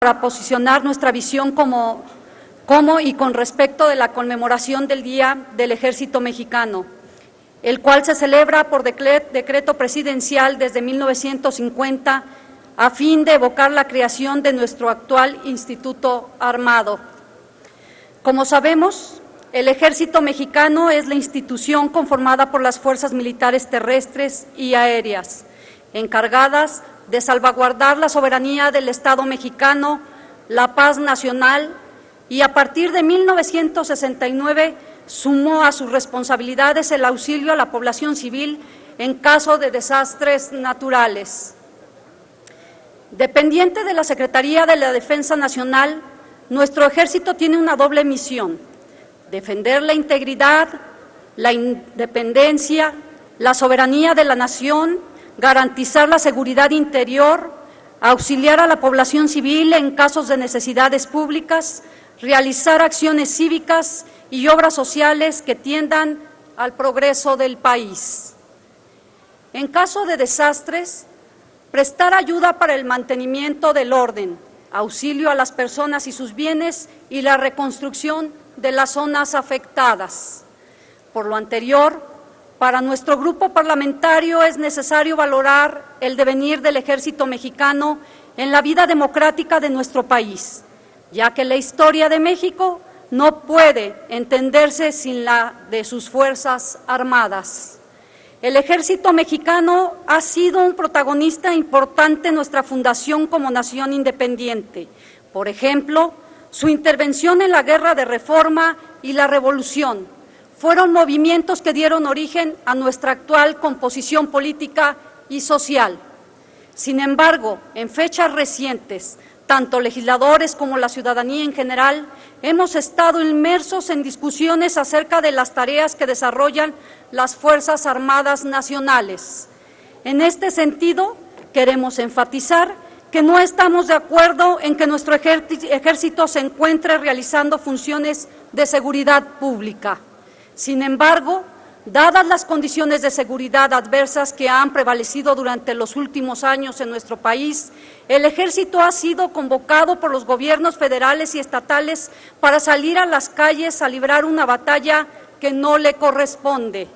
para posicionar nuestra visión como y con respecto de la conmemoración del Día del Ejército Mexicano, el cual se celebra por decreto presidencial desde 1950 a fin de evocar la creación de nuestro actual Instituto Armado. Como sabemos, el Ejército Mexicano es la institución conformada por las fuerzas militares terrestres y aéreas, encargadas de salvaguardar la soberanía del Estado mexicano, la paz nacional, y a partir de 1969 sumó a sus responsabilidades el auxilio a la población civil en caso de desastres naturales. Dependiente de la Secretaría de la Defensa Nacional, nuestro Ejército tiene una doble misión: defender la integridad, la independencia, la soberanía de la nación, garantizar la seguridad interior, auxiliar a la población civil en casos de necesidades públicas, realizar acciones cívicas y obras sociales que tiendan al progreso del país. En caso de desastres, prestar ayuda para el mantenimiento del orden, auxilio a las personas y sus bienes y la reconstrucción de las zonas afectadas. Por lo anterior, para nuestro grupo parlamentario es necesario valorar el devenir del Ejército Mexicano en la vida democrática de nuestro país, ya que la historia de México no puede entenderse sin la de sus Fuerzas Armadas. El Ejército Mexicano ha sido un protagonista importante en nuestra fundación como nación independiente. Por ejemplo, su intervención en la Guerra de Reforma y la Revolución fueron movimientos que dieron origen a nuestra actual composición política y social. Sin embargo, en fechas recientes, tanto legisladores como la ciudadanía en general, hemos estado inmersos en discusiones acerca de las tareas que desarrollan las Fuerzas Armadas Nacionales. En este sentido, queremos enfatizar que no estamos de acuerdo en que nuestro ejército se encuentre realizando funciones de seguridad pública. Sin embargo, dadas las condiciones de seguridad adversas que han prevalecido durante los últimos años en nuestro país, el Ejército ha sido convocado por los gobiernos federales y estatales para salir a las calles a librar una batalla que no le corresponde.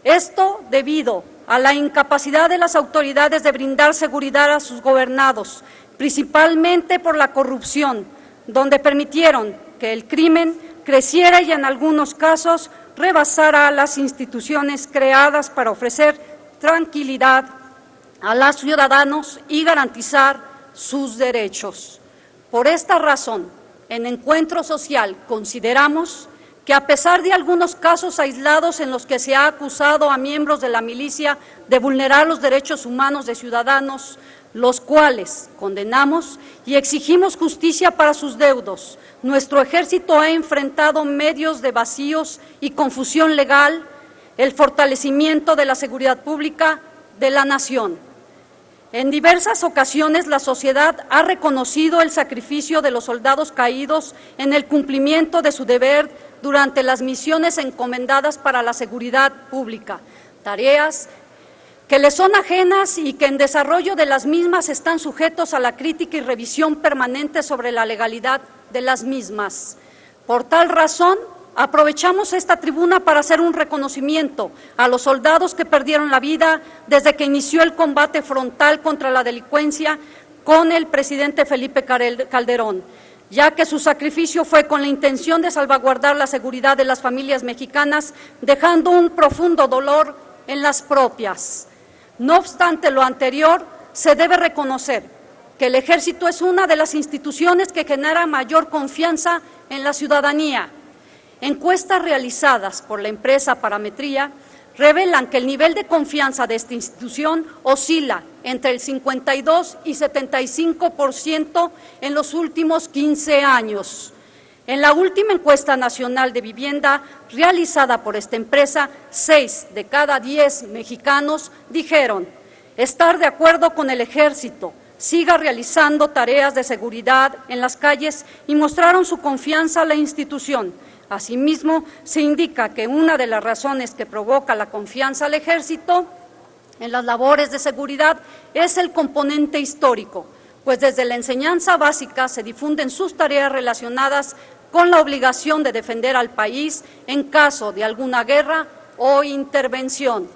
Esto debido a la incapacidad de las autoridades de brindar seguridad a sus gobernados, principalmente por la corrupción, donde permitieron que el crimen creciera y en algunos casos rebasara a las instituciones creadas para ofrecer tranquilidad a los ciudadanos y garantizar sus derechos. Por esta razón, en Encuentro Social consideramos que a pesar de algunos casos aislados en los que se ha acusado a miembros de la milicia de vulnerar los derechos humanos de ciudadanos, los cuales condenamos y exigimos justicia para sus deudos, nuestro Ejército ha enfrentado medios de vacíos y confusión legal, el fortalecimiento de la seguridad pública de la nación. En diversas ocasiones la sociedad ha reconocido el sacrificio de los soldados caídos en el cumplimiento de su deber durante las misiones encomendadas para la seguridad pública, tareas que les son ajenas y que en desarrollo de las mismas están sujetos a la crítica y revisión permanente sobre la legalidad de las mismas. Por tal razón, aprovechamos esta tribuna para hacer un reconocimiento a los soldados que perdieron la vida desde que inició el combate frontal contra la delincuencia con el presidente Felipe Calderón, ya que su sacrificio fue con la intención de salvaguardar la seguridad de las familias mexicanas, dejando un profundo dolor en las propias. No obstante lo anterior, se debe reconocer que el Ejército es una de las instituciones que genera mayor confianza en la ciudadanía. Encuestas realizadas por la empresa Parametría revelan que el nivel de confianza de esta institución oscila entre el 52 y 75% en los últimos 15 años. En la última encuesta nacional de vivienda realizada por esta empresa, 6 de cada 10 mexicanos dijeron estar de acuerdo con el Ejército, siga realizando tareas de seguridad en las calles y mostraron su confianza a la institución. Asimismo, se indica que una de las razones que provoca la confianza al Ejército en las labores de seguridad es el componente histórico, pues desde la enseñanza básica se difunden sus tareas relacionadas con la obligación de defender al país en caso de alguna guerra o intervención.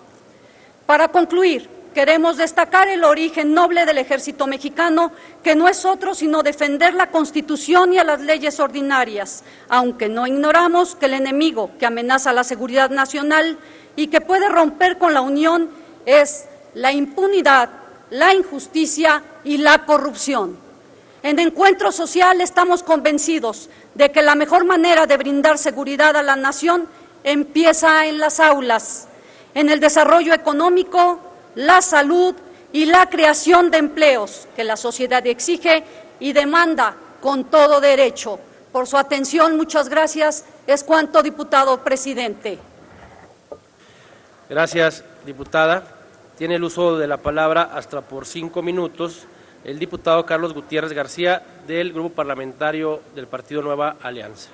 Para concluir, queremos destacar el origen noble del Ejército Mexicano, que no es otro sino defender la Constitución y a las leyes ordinarias, aunque no ignoramos que el enemigo que amenaza la seguridad nacional y que puede romper con la Unión es la impunidad, la injusticia y la corrupción. En Encuentro Social estamos convencidos de que la mejor manera de brindar seguridad a la nación empieza en las aulas, en el desarrollo económico, la salud y la creación de empleos que la sociedad exige y demanda con todo derecho. Por su atención, muchas gracias. Es cuanto, diputado presidente. Gracias, diputada. Tiene el uso de la palabra hasta por 5 minutos el diputado Carlos Gutiérrez García, del Grupo Parlamentario del Partido Nueva Alianza.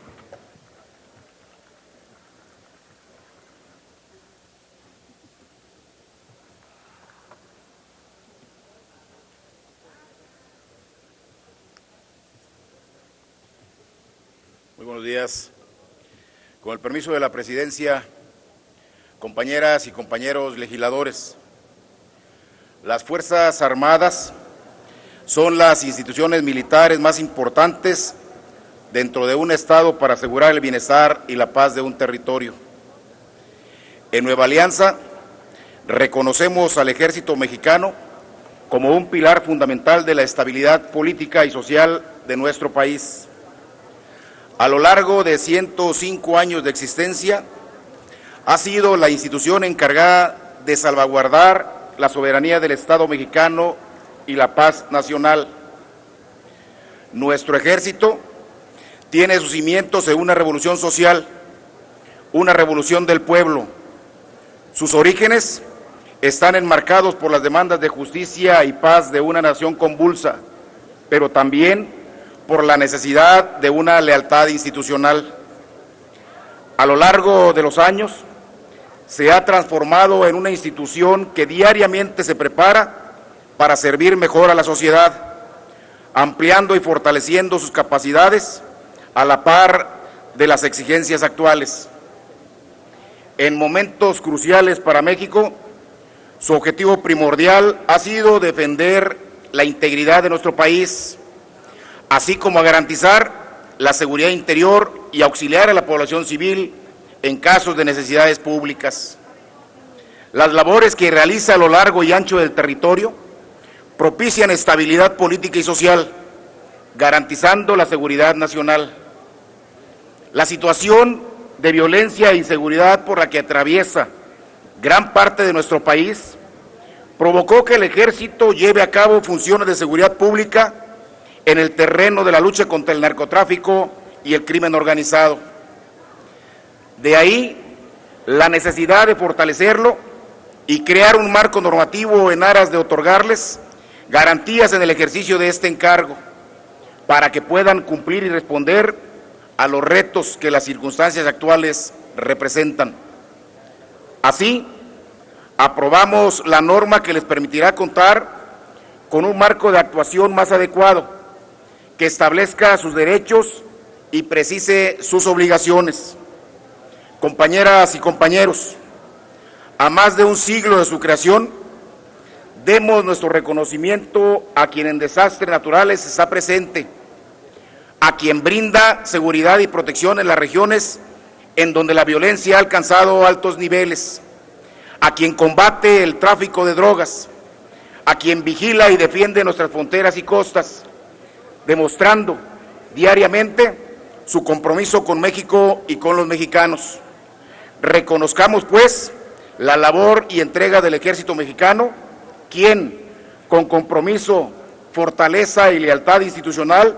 Muy buenos días. Con el permiso de la presidencia, compañeras y compañeros legisladores, las Fuerzas Armadas son las instituciones militares más importantes dentro de un Estado para asegurar el bienestar y la paz de un territorio. En Nueva Alianza reconocemos al Ejército Mexicano como un pilar fundamental de la estabilidad política y social de nuestro país. A lo largo de 105 años de existencia, ha sido la institución encargada de salvaguardar la soberanía del Estado mexicano y la paz nacional. Nuestro ejército tiene sus cimientos en una revolución social, una revolución del pueblo. Sus orígenes están enmarcados por las demandas de justicia y paz de una nación convulsa, pero también por la necesidad de una lealtad institucional. A lo largo de los años, se ha transformado en una institución que diariamente se prepara para servir mejor a la sociedad, ampliando y fortaleciendo sus capacidades a la par de las exigencias actuales. En momentos cruciales para México, su objetivo primordial ha sido defender la integridad de nuestro país, así como a garantizar la seguridad interior y auxiliar a la población civil en casos de necesidades públicas. Las labores que realiza a lo largo y ancho del territorio propician estabilidad política y social, garantizando la seguridad nacional. La situación de violencia e inseguridad por la que atraviesa gran parte de nuestro país provocó que el Ejército lleve a cabo funciones de seguridad pública en el terreno de la lucha contra el narcotráfico y el crimen organizado. De ahí la necesidad de fortalecerlo y crear un marco normativo en aras de otorgarles garantías en el ejercicio de este encargo, para que puedan cumplir y responder a los retos que las circunstancias actuales representan. Así, aprobamos la norma que les permitirá contar con un marco de actuación más adecuado, que establezca sus derechos y precise sus obligaciones. Compañeras y compañeros, a más de un siglo de su creación, demos nuestro reconocimiento a quien en desastres naturales está presente, a quien brinda seguridad y protección en las regiones en donde la violencia ha alcanzado altos niveles, a quien combate el tráfico de drogas, a quien vigila y defiende nuestras fronteras y costas, demostrando diariamente su compromiso con México y con los mexicanos. Reconozcamos, pues, la labor y entrega del Ejército Mexicano, quien, con compromiso, fortaleza y lealtad institucional,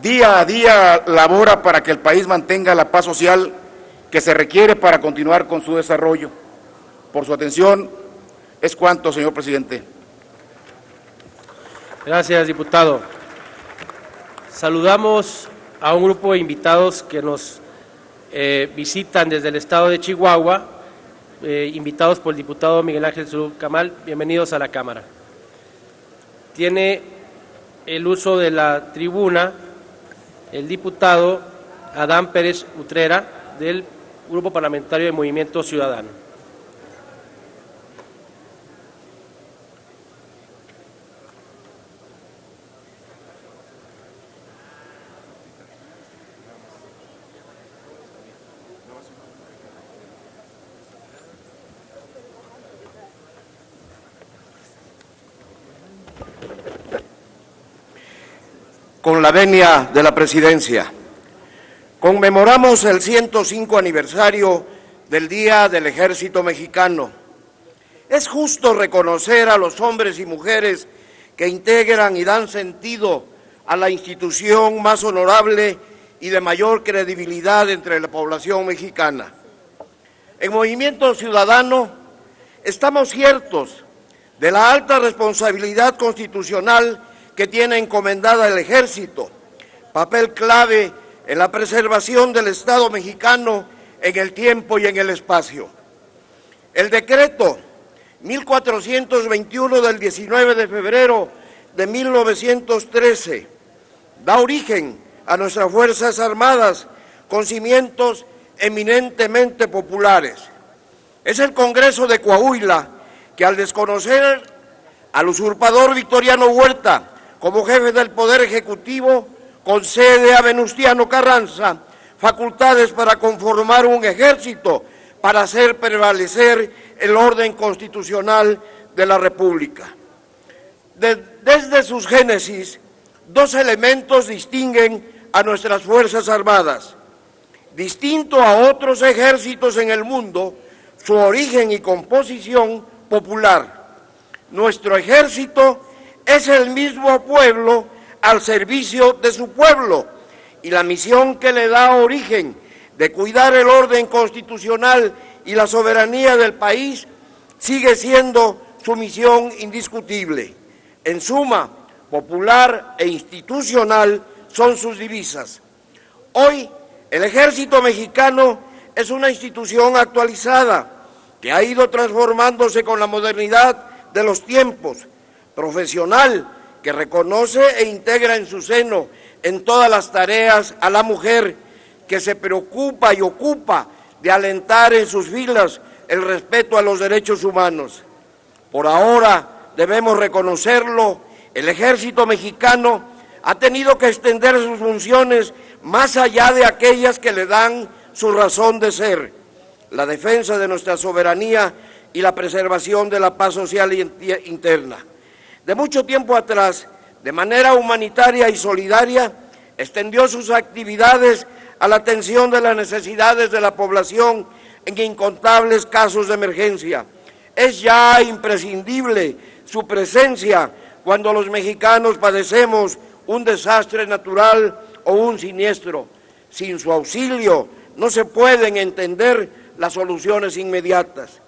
día a día labora para que el país mantenga la paz social que se requiere para continuar con su desarrollo. Por su atención, es cuanto, señor presidente. Gracias, diputado. Saludamos a un grupo de invitados que nos visitan desde el estado de Chihuahua, invitados por el diputado Miguel Ángel Zurub Camal. Bienvenidos a la Cámara. Tiene el uso de la tribuna el diputado Adán Pérez Utrera, del Grupo Parlamentario de Movimiento Ciudadano. Con la venia de la Presidencia, conmemoramos el 105 aniversario del Día del Ejército Mexicano. Es justo reconocer a los hombres y mujeres que integran y dan sentido a la institución más honorable y de mayor credibilidad entre la población mexicana. En Movimiento Ciudadano estamos ciertos de la alta responsabilidad constitucional que tiene encomendada el Ejército, papel clave en la preservación del Estado mexicano en el tiempo y en el espacio. El decreto 1421 del 19 de febrero de 1913 da origen a nuestras Fuerzas Armadas con cimientos eminentemente populares. Es el Congreso de Coahuila que, al desconocer al usurpador Victoriano Huerta como jefe del Poder Ejecutivo, concede a Venustiano Carranza facultades para conformar un ejército para hacer prevalecer el orden constitucional de la República. Desde sus génesis, dos elementos distinguen a nuestras Fuerzas Armadas. Distinto a otros ejércitos en el mundo, su origen y composición popular. Nuestro ejército es el mismo pueblo al servicio de su pueblo, y la misión que le da origen de cuidar el orden constitucional y la soberanía del país sigue siendo su misión indiscutible. En suma, popular e institucional son sus divisas. Hoy, el Ejército Mexicano es una institución actualizada que ha ido transformándose con la modernidad de los tiempos, profesional, que reconoce e integra en su seno en todas las tareas a la mujer, que se preocupa y ocupa de alentar en sus filas el respeto a los derechos humanos. Por ahora, debemos reconocerlo, el Ejército Mexicano ha tenido que extender sus funciones más allá de aquellas que le dan su razón de ser, la defensa de nuestra soberanía y la preservación de la paz social interna. De mucho tiempo atrás, de manera humanitaria y solidaria, extendió sus actividades a la atención de las necesidades de la población en incontables casos de emergencia. Es ya imprescindible su presencia cuando los mexicanos padecemos un desastre natural o un siniestro. Sin su auxilio no se pueden entender las soluciones inmediatas.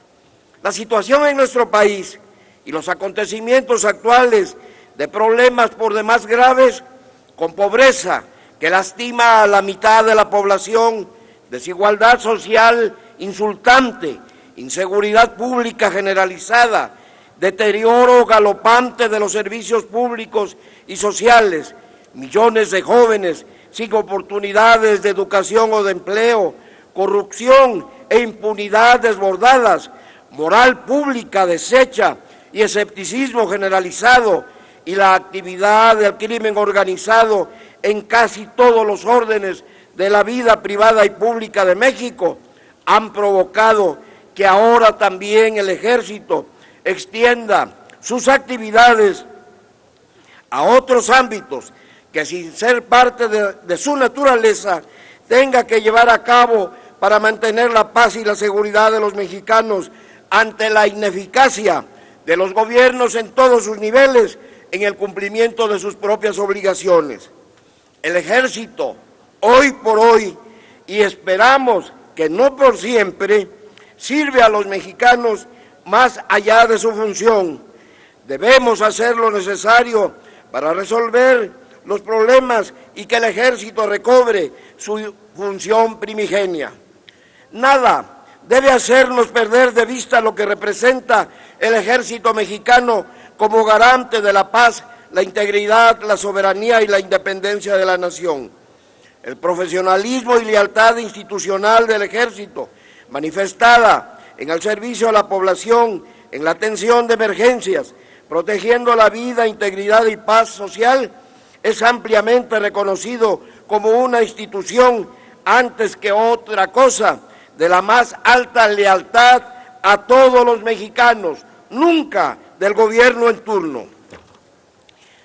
La situación en nuestro país y los acontecimientos actuales de problemas por demás graves, con pobreza que lastima a la mitad de la población, desigualdad social insultante, inseguridad pública generalizada, deterioro galopante de los servicios públicos y sociales, millones de jóvenes sin oportunidades de educación o de empleo, corrupción e impunidad desbordadas, moral pública deshecha y escepticismo generalizado, y la actividad del crimen organizado en casi todos los órdenes de la vida privada y pública de México, han provocado que ahora también el Ejército extienda sus actividades a otros ámbitos que, sin ser parte de su naturaleza, tenga que llevar a cabo para mantener la paz y la seguridad de los mexicanos ante la ineficacia de los gobiernos en todos sus niveles en el cumplimiento de sus propias obligaciones. El Ejército, hoy por hoy, y esperamos que no por siempre, sirve a los mexicanos más allá de su función. Debemos hacer lo necesario para resolver los problemas y que el Ejército recobre su función primigenia. Nada debe hacernos perder de vista lo que representa el Ejército Mexicano como garante de la paz la integridad, la soberanía y la independencia de la nación. El profesionalismo y lealtad institucional del Ejército, manifestada en el servicio a la población, en la atención de emergencias, protegiendo la vida, integridad y paz social, es ampliamente reconocido como una institución, antes que otra cosa, de la más alta lealtad a todos los mexicanos, nunca del gobierno en turno.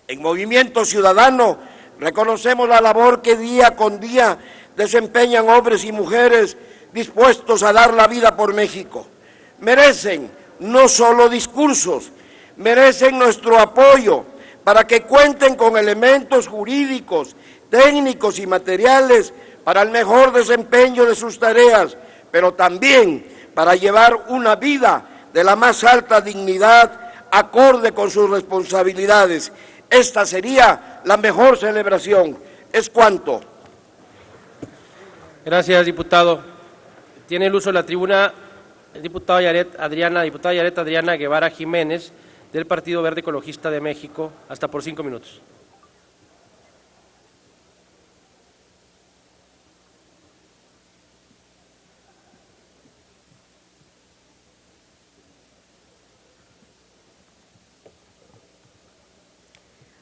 En Movimiento Ciudadano reconocemos la labor que día con día desempeñan hombres y mujeres dispuestos a dar la vida por México. Merecen no solo discursos, merecen nuestro apoyo para que cuenten con elementos jurídicos, técnicos y materiales para el mejor desempeño de sus tareas, pero también para llevar una vida de la más alta dignidad, acorde con sus responsabilidades. Esta sería la mejor celebración. Es cuanto. Gracias, diputado. Tiene el uso de la tribuna el diputada Yaret Adriana Guevara Jiménez, del Partido Verde Ecologista de México, hasta por 5 minutos.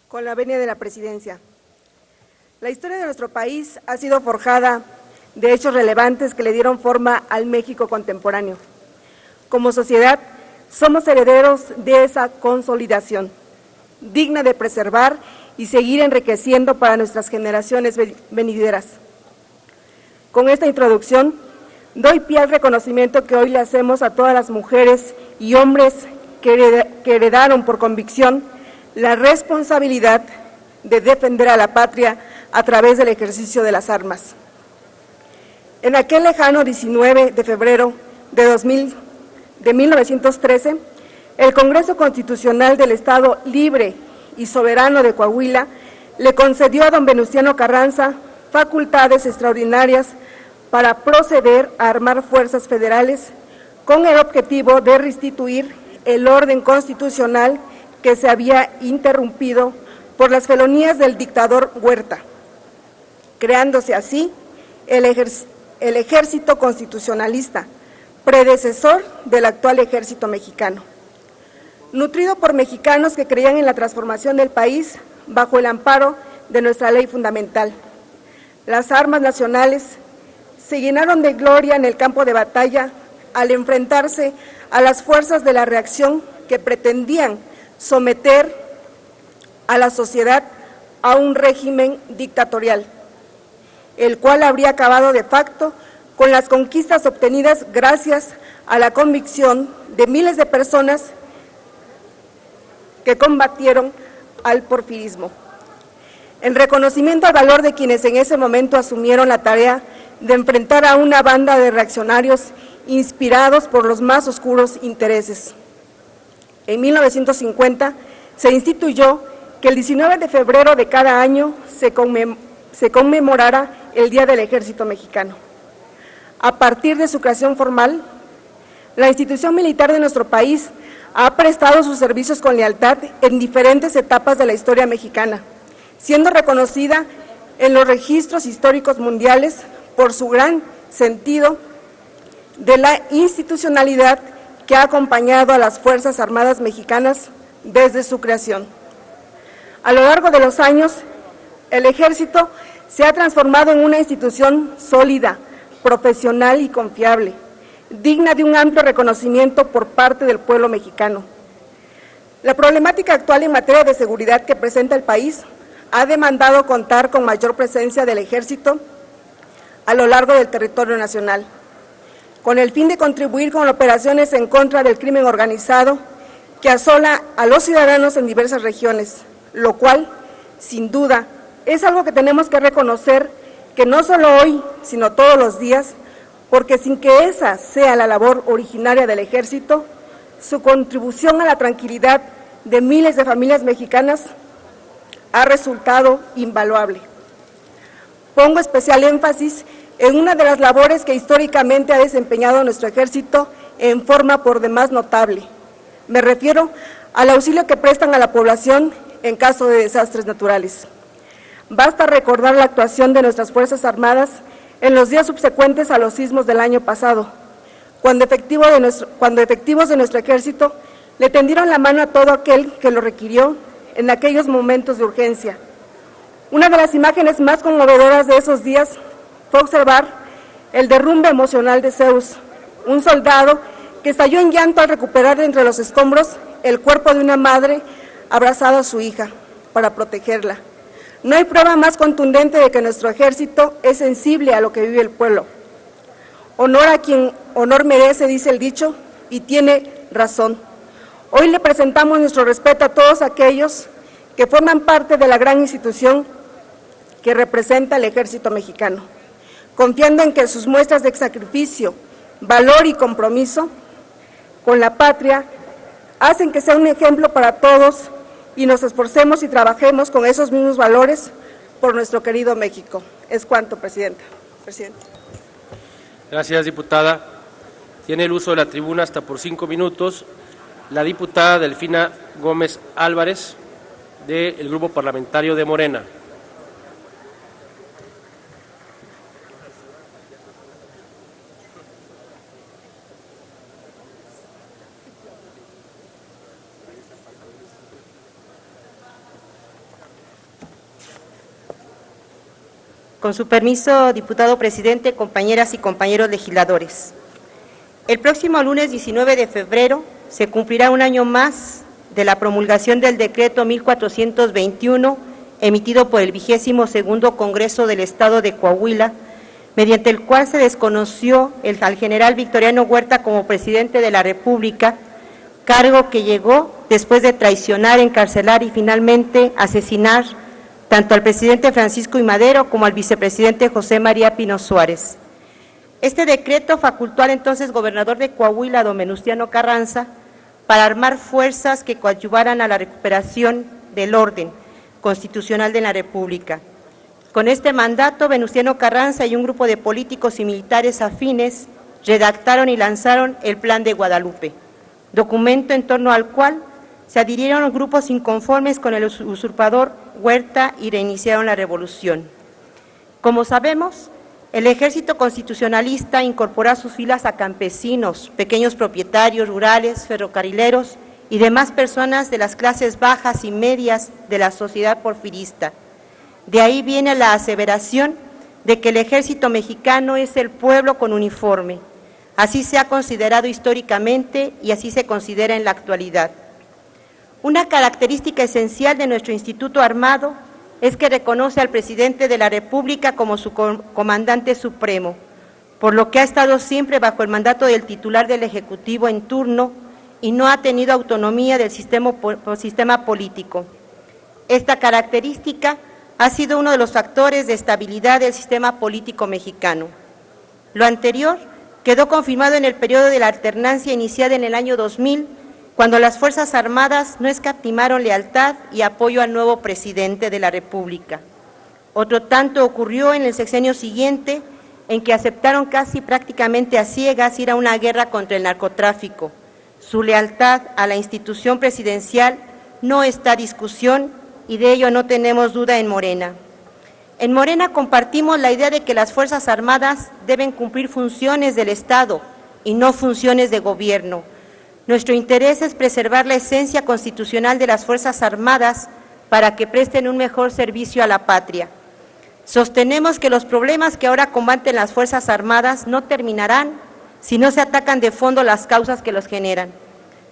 Con la venia de la presidencia. La historia de nuestro país ha sido forjada de hechos relevantes que le dieron forma al México contemporáneo. Como sociedad, somos herederos de esa consolidación, digna de preservar y seguir enriqueciendo para nuestras generaciones venideras. Con esta introducción, doy pie al reconocimiento que hoy le hacemos a todas las mujeres y hombres que heredaron por convicción la responsabilidad de defender a la patria a través del ejercicio de las armas. En aquel lejano 19 de febrero de 1913, el Congreso Constitucional del Estado Libre y Soberano de Coahuila le concedió a don Venustiano Carranza facultades extraordinarias para proceder a armar fuerzas federales con el objetivo de restituir el orden constitucional que se había interrumpido por las felonías del dictador Huerta, creándose así el Ejército Constitucionalista, predecesor del actual Ejército Mexicano. Nutrido por mexicanos que creían en la transformación del país bajo el amparo de nuestra ley fundamental. Las armas nacionales se llenaron de gloria en el campo de batalla al enfrentarse a las fuerzas de la reacción que pretendían someter a la sociedad a un régimen dictatorial, el cual habría acabado de facto con las conquistas obtenidas gracias a la convicción de miles de personas que combatieron al porfirismo. En reconocimiento al valor de quienes en ese momento asumieron la tarea de enfrentar a una banda de reaccionarios inspirados por los más oscuros intereses. En 1950 se instituyó que el 19 de febrero de cada año se conmemorara el Día del Ejército Mexicano. A partir de su creación formal, la institución militar de nuestro país ha prestado sus servicios con lealtad en diferentes etapas de la historia mexicana, siendo reconocida en los registros históricos mundiales por su gran sentido de la institucionalidad que ha acompañado a las Fuerzas Armadas mexicanas desde su creación. A lo largo de los años, el Ejército se ha transformado en una institución sólida, profesional y confiable, digna de un amplio reconocimiento por parte del pueblo mexicano. La problemática actual en materia de seguridad que presenta el país ha demandado contar con mayor presencia del Ejército a lo largo del territorio nacional, con el fin de contribuir con operaciones en contra del crimen organizado que asola a los ciudadanos en diversas regiones, lo cual, sin duda, es algo que tenemos que reconocer que no solo hoy, sino todos los días, porque sin que esa sea la labor originaria del Ejército, su contribución a la tranquilidad de miles de familias mexicanas ha resultado invaluable. Pongo especial énfasis en una de las labores que históricamente ha desempeñado nuestro Ejército en forma por demás notable. Me refiero al auxilio que prestan a la población en caso de desastres naturales. Basta recordar la actuación de nuestras Fuerzas Armadas en los días subsecuentes a los sismos del año pasado, cuando efectivos de nuestro ejército le tendieron la mano a todo aquel que lo requirió en aquellos momentos de urgencia. Una de las imágenes más conmovedoras de esos días fue observar el derrumbe emocional de Zeus, un soldado que estalló en llanto al recuperar de entre los escombros el cuerpo de una madre abrazada a su hija para protegerla. No hay prueba más contundente de que nuestro ejército es sensible a lo que vive el pueblo. Honor a quien honor merece, dice el dicho, y tiene razón. Hoy le presentamos nuestro respeto a todos aquellos que forman parte de la gran institución que representa el Ejército Mexicano, confiando en que sus muestras de sacrificio, valor y compromiso con la patria hacen que sea un ejemplo para todos y nos esforcemos y trabajemos con esos mismos valores por nuestro querido México. Es cuanto, Presidenta. Gracias, diputada. Tiene el uso de la tribuna hasta por 5 minutos la diputada Delfina Gómez Álvarez, del Grupo Parlamentario de Morena. Con su permiso, diputado presidente, compañeras y compañeros legisladores. El próximo lunes 19 de febrero se cumplirá un año más de la promulgación del decreto 1421, emitido por el 22º Congreso del Estado de Coahuila, mediante el cual se desconoció al general Victoriano Huerta como presidente de la República, cargo que llegó después de traicionar, encarcelar y finalmente asesinar tanto al presidente Francisco I. Madero como al vicepresidente José María Pino Suárez. Este decreto facultó al entonces gobernador de Coahuila, don Venustiano Carranza, para armar fuerzas que coadyuvaran a la recuperación del orden constitucional de la República. Con este mandato, Venustiano Carranza y un grupo de políticos y militares afines redactaron y lanzaron el Plan de Guadalupe, documento en torno al cual se adhirieron grupos inconformes con el usurpador Huerta y reiniciaron la revolución. Como sabemos, el ejército constitucionalista incorporó a sus filas a campesinos, pequeños propietarios rurales, ferrocarrileros y demás personas de las clases bajas y medias de la sociedad porfirista. De ahí viene la aseveración de que el ejército mexicano es el pueblo con uniforme. Así se ha considerado históricamente y así se considera en la actualidad. Una característica esencial de nuestro Instituto Armado es que reconoce al presidente de la República como su comandante supremo, por lo que ha estado siempre bajo el mandato del titular del Ejecutivo en turno y no ha tenido autonomía del sistema político. Esta característica ha sido uno de los factores de estabilidad del sistema político mexicano. Lo anterior quedó confirmado en el periodo de la alternancia iniciada en el año 2000, cuando las Fuerzas Armadas no escatimaron lealtad y apoyo al nuevo presidente de la República. Otro tanto ocurrió en el sexenio siguiente, en que aceptaron casi prácticamente a ciegas ir a una guerra contra el narcotráfico. Su lealtad a la institución presidencial no está a discusión y de ello no tenemos duda en Morena. En Morena compartimos la idea de que las Fuerzas Armadas deben cumplir funciones del Estado y no funciones de gobierno. Nuestro interés es preservar la esencia constitucional de las Fuerzas Armadas para que presten un mejor servicio a la patria. Sostenemos que los problemas que ahora combaten las Fuerzas Armadas no terminarán si no se atacan de fondo las causas que los generan.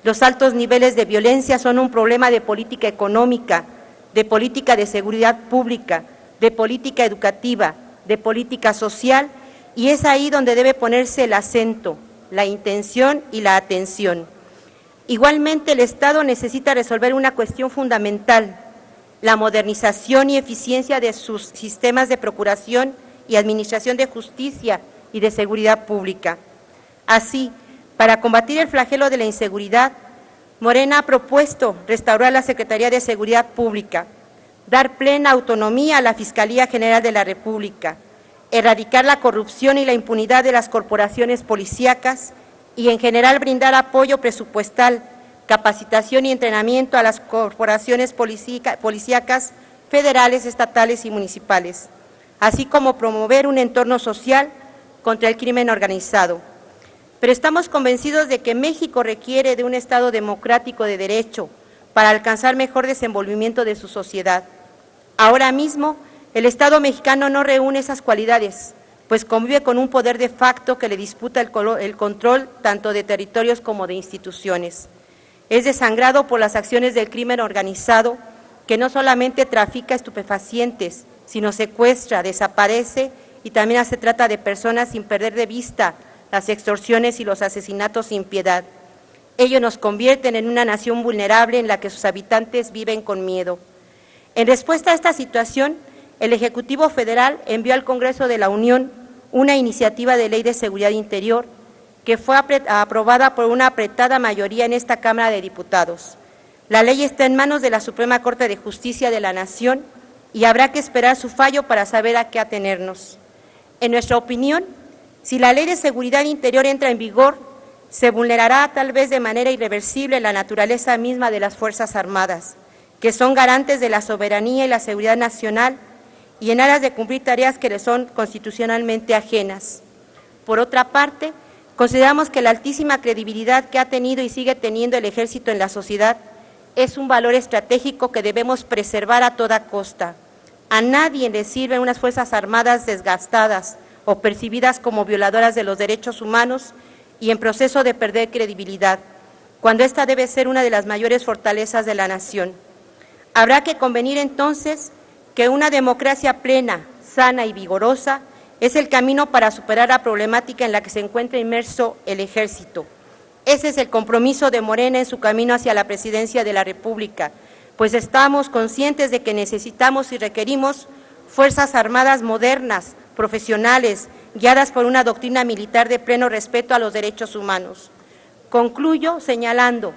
Los altos niveles de violencia son un problema de política económica, de política de seguridad pública, de política educativa, de política social, y es ahí donde debe ponerse el acento, la intención y la atención. Igualmente, el Estado necesita resolver una cuestión fundamental, la modernización y eficiencia de sus sistemas de procuración y administración de justicia y de seguridad pública. Así, para combatir el flagelo de la inseguridad, Morena ha propuesto restaurar la Secretaría de Seguridad Pública, dar plena autonomía a la Fiscalía General de la República, erradicar la corrupción y la impunidad de las corporaciones policíacas y en general brindar apoyo presupuestal capacitación y entrenamiento a las corporaciones policíacas federales, estatales y municipales, así como promover un entorno social contra el crimen organizado. Pero estamos convencidos de que México requiere de un Estado democrático de derecho para alcanzar mejor desenvolvimiento de su sociedad. Ahora mismo, el Estado mexicano no reúne esas cualidades, pues convive con un poder de facto que le disputa el control tanto de territorios como de instituciones. Es desangrado por las acciones del crimen organizado, que no solamente trafica estupefacientes, sino secuestra, desaparece y también se trata de personas sin perder de vista las extorsiones y los asesinatos sin piedad. Ello nos convierten en una nación vulnerable en la que sus habitantes viven con miedo. En respuesta a esta situación, el Ejecutivo Federal envió al Congreso de la Unión una iniciativa de Ley de Seguridad Interior que fue aprobada por una apretada mayoría en esta Cámara de Diputados. La ley está en manos de la Suprema Corte de Justicia de la Nación y habrá que esperar su fallo para saber a qué atenernos. En nuestra opinión, si la Ley de Seguridad Interior entra en vigor, se vulnerará tal vez de manera irreversible la naturaleza misma de las Fuerzas Armadas, que son garantes de la soberanía y la seguridad nacional y en aras de cumplir tareas que les son constitucionalmente ajenas. Por otra parte, consideramos que la altísima credibilidad que ha tenido y sigue teniendo el Ejército en la sociedad es un valor estratégico que debemos preservar a toda costa. A nadie le sirven unas Fuerzas Armadas desgastadas o percibidas como violadoras de los derechos humanos y en proceso de perder credibilidad, cuando esta debe ser una de las mayores fortalezas de la nación. Habrá que convenir entonces que una democracia plena, sana y vigorosa es el camino para superar la problemática en la que se encuentra inmerso el Ejército. Ese es el compromiso de Morena en su camino hacia la presidencia de la República, pues estamos conscientes de que necesitamos y requerimos Fuerzas Armadas modernas, profesionales, guiadas por una doctrina militar de pleno respeto a los derechos humanos. Concluyo señalando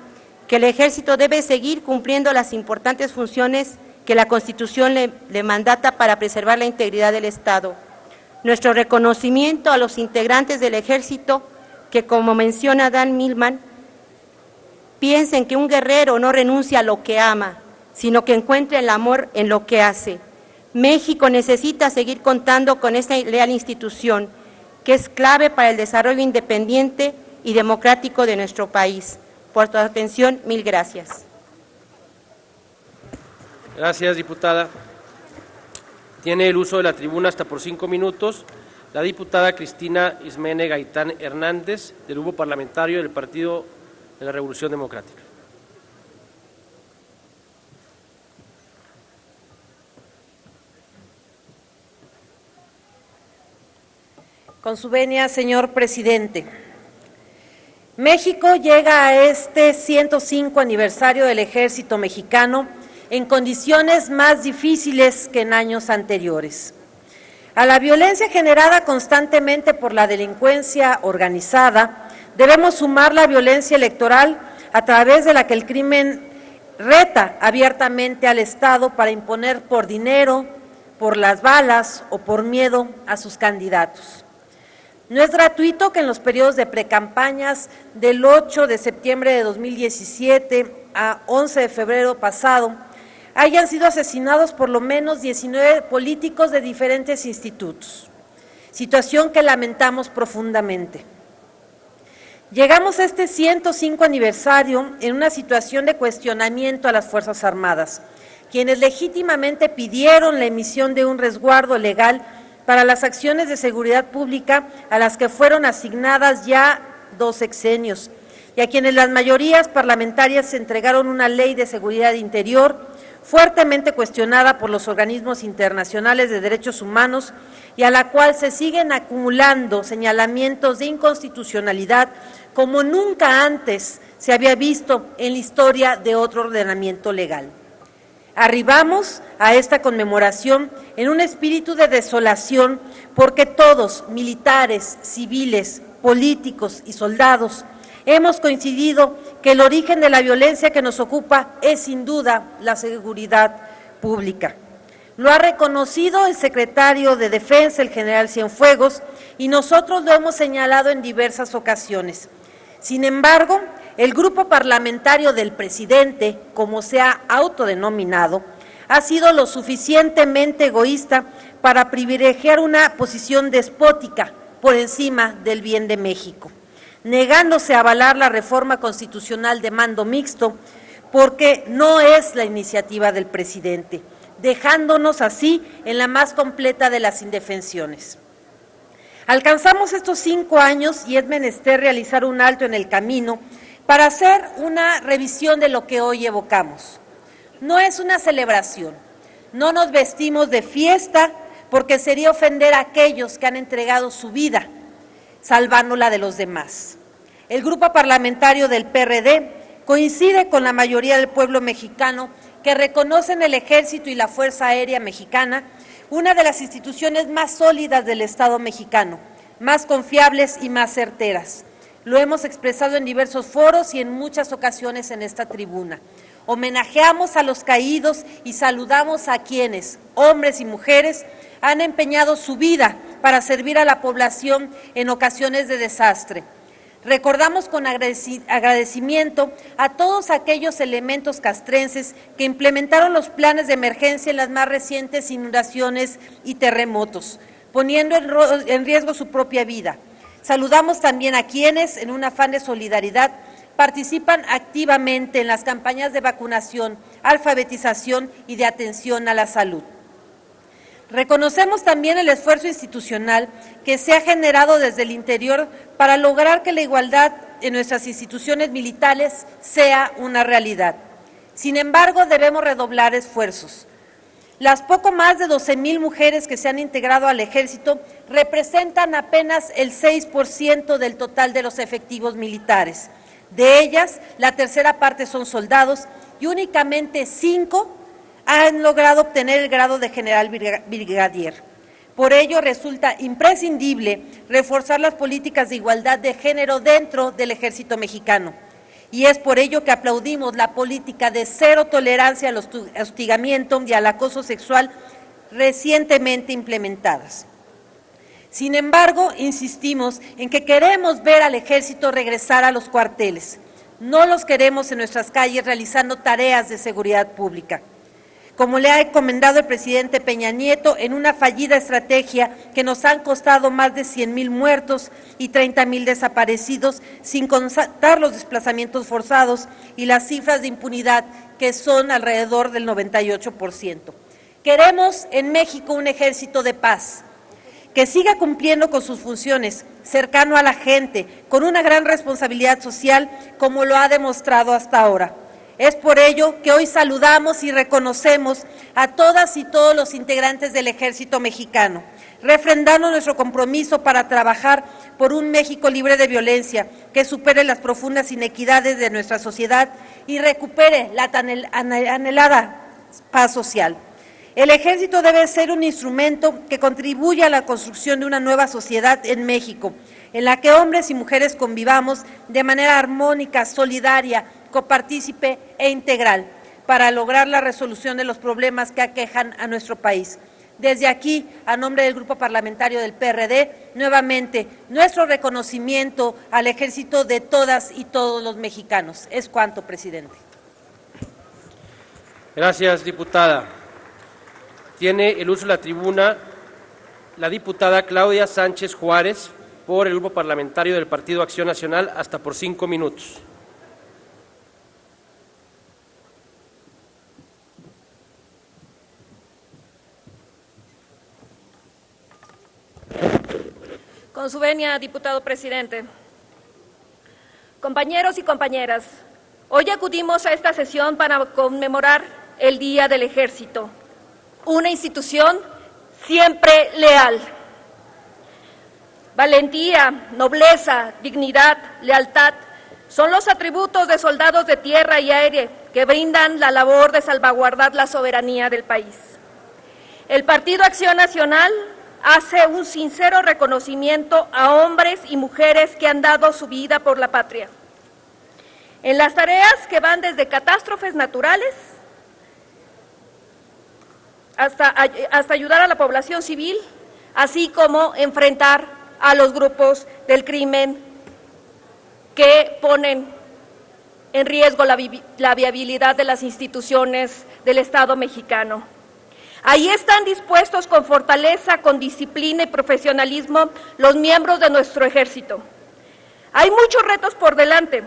que el Ejército debe seguir cumpliendo las importantes funciones que la Constitución le mandata para preservar la integridad del Estado. Nuestro reconocimiento a los integrantes del Ejército que, como menciona Dan Millman, piensen que un guerrero no renuncia a lo que ama, sino que encuentra el amor en lo que hace. México necesita seguir contando con esta leal institución, que es clave para el desarrollo independiente y democrático de nuestro país. Por tu atención, mil gracias. Gracias, diputada. Tiene el uso de la tribuna hasta por 5 minutos la diputada Cristina Ismene Gaitán Hernández, del Grupo Parlamentario del Partido de la Revolución Democrática. Con su venia, señor presidente. México llega a este 105 aniversario del Ejército Mexicano en condiciones más difíciles que en años anteriores. A la violencia generada constantemente por la delincuencia organizada, debemos sumar la violencia electoral a través de la que el crimen reta abiertamente al Estado para imponer por dinero, por las balas o por miedo a sus candidatos. No es gratuito que en los periodos de precampañas del 8 de septiembre de 2017 a 11 de febrero pasado hayan sido asesinados por lo menos 19 políticos de diferentes institutos, situación que lamentamos profundamente. Llegamos a este 105 aniversario en una situación de cuestionamiento a las Fuerzas Armadas, quienes legítimamente pidieron la emisión de un resguardo legal para las acciones de seguridad pública a las que fueron asignadas ya 2 sexenios y a quienes las mayorías parlamentarias entregaron una ley de seguridad interior fuertemente cuestionada por los organismos internacionales de derechos humanos y a la cual se siguen acumulando señalamientos de inconstitucionalidad como nunca antes se había visto en la historia de otro ordenamiento legal. Arribamos a esta conmemoración en un espíritu de desolación porque todos, militares, civiles, políticos y soldados, hemos coincidido que el origen de la violencia que nos ocupa es sin duda la seguridad pública. Lo ha reconocido el secretario de Defensa, el general Cienfuegos, y nosotros lo hemos señalado en diversas ocasiones. Sin embargo, el grupo parlamentario del presidente, como se ha autodenominado, ha sido lo suficientemente egoísta para privilegiar una posición despótica por encima del bien de México, negándose a avalar la reforma constitucional de mando mixto, porque no es la iniciativa del presidente, dejándonos así en la más completa de las indefensiones. Alcanzamos estos 5 años y es menester realizar un alto en el camino para hacer una revisión de lo que hoy evocamos. No es una celebración, no nos vestimos de fiesta porque sería ofender a aquellos que han entregado su vida, salvándola de los demás. El grupo parlamentario del PRD coincide con la mayoría del pueblo mexicano que reconocen el Ejército y la Fuerza Aérea Mexicana, una de las instituciones más sólidas del Estado mexicano, más confiables y más certeras. Lo hemos expresado en diversos foros y en muchas ocasiones en esta tribuna. Homenajeamos a los caídos y saludamos a quienes, hombres y mujeres, han empeñado su vida para servir a la población en ocasiones de desastre. Recordamos con agradecimiento a todos aquellos elementos castrenses que implementaron los planes de emergencia en las más recientes inundaciones y terremotos, poniendo en riesgo su propia vida. Saludamos también a quienes, en un afán de solidaridad, participan activamente en las campañas de vacunación, alfabetización y de atención a la salud. Reconocemos también el esfuerzo institucional que se ha generado desde el interior para lograr que la igualdad en nuestras instituciones militares sea una realidad. Sin embargo, debemos redoblar esfuerzos. Las poco más de 12,000 mujeres que se han integrado al Ejército representan apenas el 6% del total de los efectivos militares. De ellas, la tercera parte son soldados y únicamente 5 han logrado obtener el grado de general brigadier. Por ello, resulta imprescindible reforzar las políticas de igualdad de género dentro del Ejército mexicano. Y es por ello que aplaudimos la política de cero tolerancia al hostigamiento y al acoso sexual recientemente implementadas. Sin embargo, insistimos en que queremos ver al Ejército regresar a los cuarteles. No los queremos en nuestras calles realizando tareas de seguridad pública, como le ha encomendado el presidente Peña Nieto en una fallida estrategia que nos han costado más de 100,000 muertos y 30,000 desaparecidos, sin contar los desplazamientos forzados y las cifras de impunidad que son alrededor del 98%. Queremos en México un ejército de paz, que siga cumpliendo con sus funciones, cercano a la gente, con una gran responsabilidad social, como lo ha demostrado hasta ahora. Es por ello que hoy saludamos y reconocemos a todas y todos los integrantes del Ejército mexicano, refrendando nuestro compromiso para trabajar por un México libre de violencia, que supere las profundas inequidades de nuestra sociedad y recupere la tan anhelada paz social. El Ejército debe ser un instrumento que contribuya a la construcción de una nueva sociedad en México, en la que hombres y mujeres convivamos de manera armónica, solidaria, copartícipe e integral, para lograr la resolución de los problemas que aquejan a nuestro país. Desde aquí, a nombre del Grupo Parlamentario del PRD, nuevamente, nuestro reconocimiento al Ejército de todas y todos los mexicanos. Es cuanto, presidente. Gracias, diputada. Tiene el uso de la tribuna la diputada Claudia Sánchez Juárez, por el Grupo Parlamentario del Partido Acción Nacional, hasta por 5 minutos. Con su venia, diputado presidente. Compañeros y compañeras, hoy acudimos a esta sesión para conmemorar el Día del Ejército, una institución siempre leal. Valentía, nobleza, dignidad, lealtad son los atributos de soldados de tierra y aire que brindan la labor de salvaguardar la soberanía del país. El Partido Acción Nacional hace un sincero reconocimiento a hombres y mujeres que han dado su vida por la patria, en las tareas que van desde catástrofes naturales hasta ayudar a la población civil, así como enfrentar a los grupos del crimen que ponen en riesgo la viabilidad de las instituciones del Estado mexicano. Ahí están dispuestos con fortaleza, con disciplina y profesionalismo los miembros de nuestro ejército. Hay muchos retos por delante.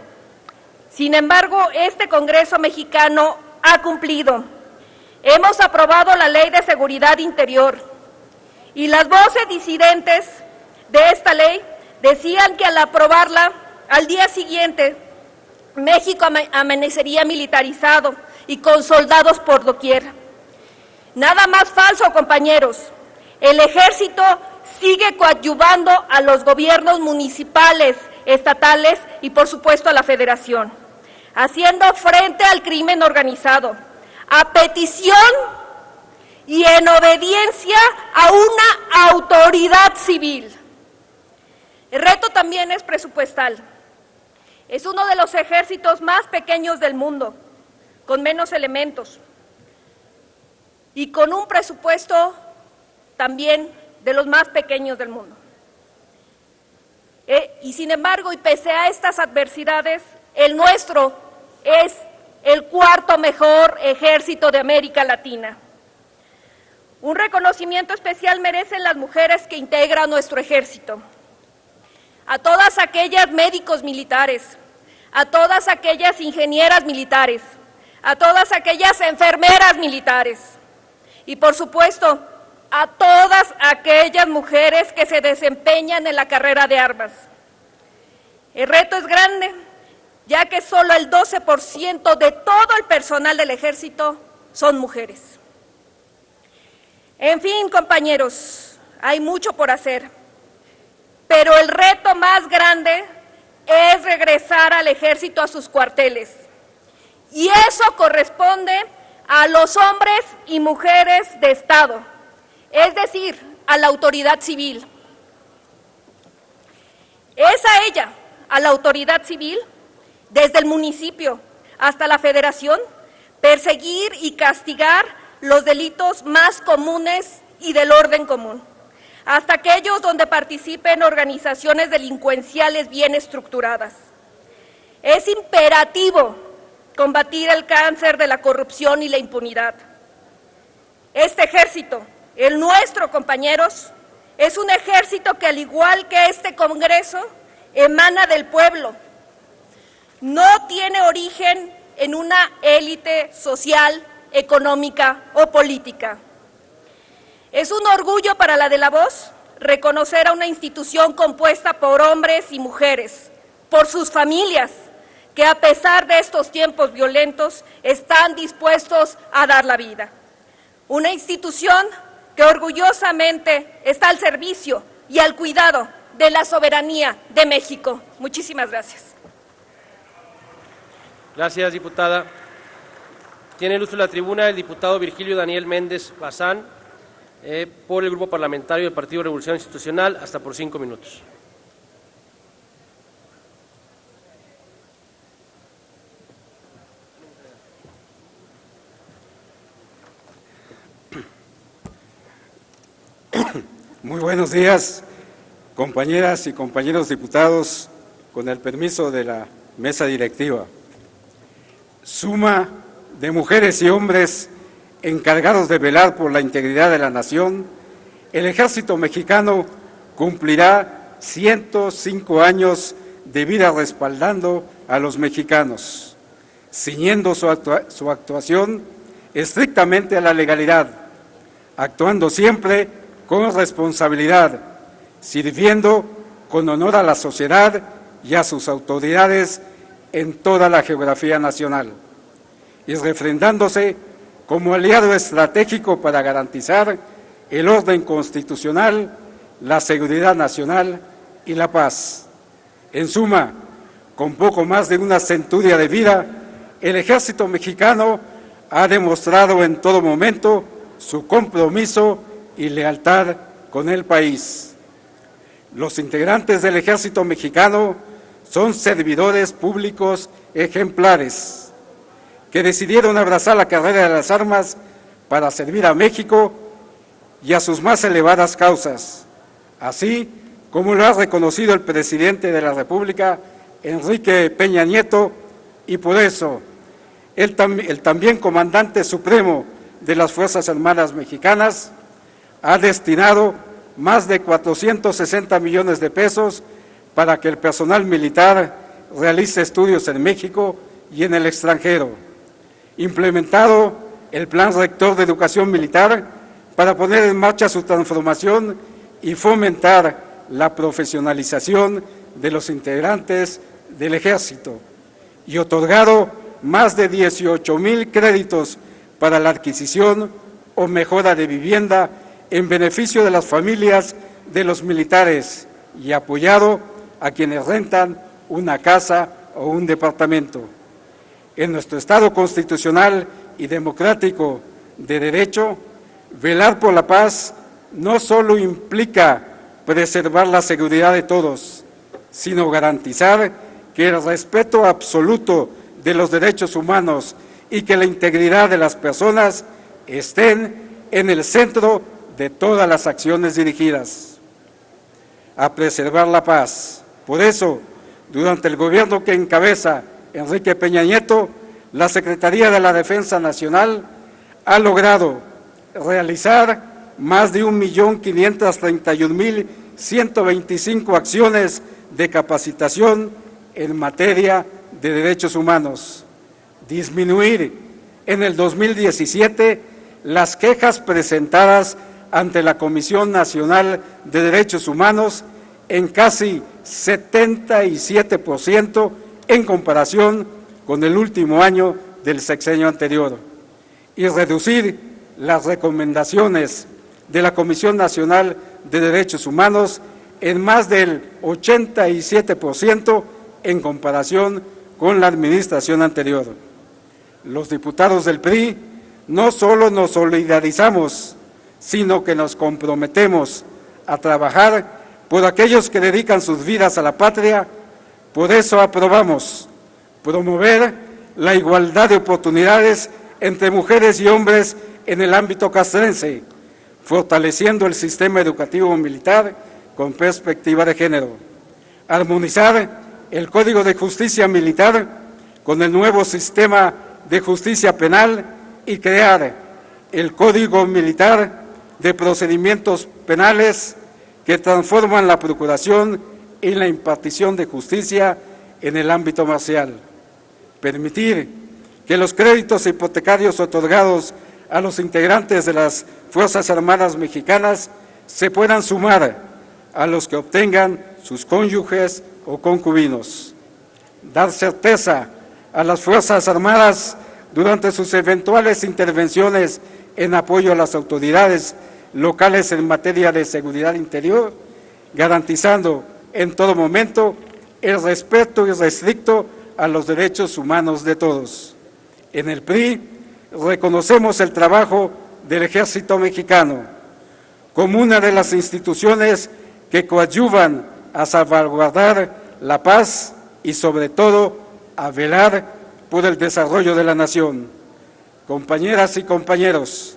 Sin embargo, este Congreso mexicano ha cumplido. Hemos aprobado la Ley de Seguridad Interior y las voces disidentes de esta ley decían que al aprobarla, al día siguiente, México amanecería militarizado y con soldados por doquier. Nada más falso, compañeros. El Ejército sigue coadyuvando a los gobiernos municipales, estatales y, por supuesto, a la Federación, haciendo frente al crimen organizado, a petición y en obediencia a una autoridad civil. El reto también es presupuestal. Es uno de los ejércitos más pequeños del mundo, con menos elementos y con un presupuesto también de los más pequeños del mundo. Y sin embargo, y pese a estas adversidades, el nuestro es el cuarto mejor ejército de América Latina. Un reconocimiento especial merecen las mujeres que integran nuestro ejército. A todas aquellas médicos militares, a todas aquellas ingenieras militares, a todas aquellas enfermeras militares y, por supuesto, a todas aquellas mujeres que se desempeñan en la carrera de armas. El reto es grande, ya que solo el 12% de todo el personal del Ejército son mujeres. En fin, compañeros, hay mucho por hacer, pero el reto más grande es regresar al Ejército a sus cuarteles, y eso corresponde a los hombres y mujeres de Estado, es decir, a la autoridad civil. Es a ella, a la autoridad civil, desde el municipio hasta la Federación, perseguir y castigar los delitos más comunes y del orden común, hasta aquellos donde participen organizaciones delincuenciales bien estructuradas. Es imperativo combatir el cáncer de la corrupción y la impunidad. Este ejército, el nuestro, compañeros, es un ejército que, al igual que este Congreso, emana del pueblo. No tiene origen en una élite social, económica o política. Es un orgullo para la de la Voz reconocer a una institución compuesta por hombres y mujeres, por sus familias, que a pesar de estos tiempos violentos están dispuestos a dar la vida. Una institución que orgullosamente está al servicio y al cuidado de la soberanía de México. Muchísimas gracias. Gracias, diputada. Tiene el uso de la tribuna el diputado Virgilio Daniel Méndez Bazán, por el Grupo Parlamentario del Partido Revolución Institucional, hasta por 5 minutos. Muy buenos días, compañeras y compañeros diputados, con el permiso de la mesa directiva. Suma de mujeres y hombres encargados de velar por la integridad de la nación, el Ejército Mexicano cumplirá 105 años de vida respaldando a los mexicanos, ciñendo su actuación estrictamente a la legalidad, actuando siempre con responsabilidad, sirviendo con honor a la sociedad y a sus autoridades en toda la geografía nacional, y refrendándose como aliado estratégico para garantizar el orden constitucional, la seguridad nacional y la paz. En suma, con poco más de una centuria de vida, el Ejército Mexicano ha demostrado en todo momento su compromiso y lealtad con el país. Los integrantes del Ejército Mexicano son servidores públicos ejemplares que decidieron abrazar la carrera de las armas para servir a México y a sus más elevadas causas, así como lo ha reconocido el presidente de la República, Enrique Peña Nieto, y por eso el también comandante supremo de las Fuerzas Armadas Mexicanas ha destinado más de 460 millones de pesos para que el personal militar realice estudios en México y en el extranjero. Implementado el Plan Rector de Educación Militar para poner en marcha su transformación y fomentar la profesionalización de los integrantes del Ejército, y otorgado más de 18,000 créditos para la adquisición o mejora de vivienda en beneficio de las familias de los militares y apoyado a quienes rentan una casa o un departamento. En nuestro Estado constitucional y democrático de derecho, velar por la paz no solo implica preservar la seguridad de todos, sino garantizar que el respeto absoluto de los derechos humanos y que la integridad de las personas estén en el centro de todas las acciones dirigidas a preservar la paz. Por eso, durante el gobierno que encabeza Enrique Peña Nieto, la Secretaría de la Defensa Nacional ha logrado realizar más de 1.531.125 acciones de capacitación en materia de derechos humanos, disminuir en el 2017 las quejas presentadas ante la Comisión Nacional de Derechos Humanos en casi 77% en comparación con el último año del sexenio anterior, y reducir las recomendaciones de la Comisión Nacional de Derechos Humanos en más del 87% en comparación con la administración anterior. Los diputados del PRI no solo nos solidarizamos, sino que nos comprometemos a trabajar por aquellos que dedican sus vidas a la patria. Por eso aprobamos promover la igualdad de oportunidades entre mujeres y hombres en el ámbito castrense, fortaleciendo el sistema educativo militar con perspectiva de género, armonizar el Código de Justicia Militar con el nuevo sistema de justicia penal y crear el Código Militar de Procedimientos Penales que transforman la procuración y la impartición de justicia en el ámbito marcial. Permitir que los créditos hipotecarios otorgados a los integrantes de las Fuerzas Armadas Mexicanas se puedan sumar a los que obtengan sus cónyuges o concubinos. Dar certeza a las Fuerzas Armadas durante sus eventuales intervenciones en apoyo a las autoridades locales en materia de seguridad interior, garantizando en todo momento el respeto irrestricto a los derechos humanos de todos. En el PRI reconocemos el trabajo del Ejército Mexicano como una de las instituciones que coadyuvan a salvaguardar la paz y sobre todo a velar por el desarrollo de la nación. Compañeras y compañeros,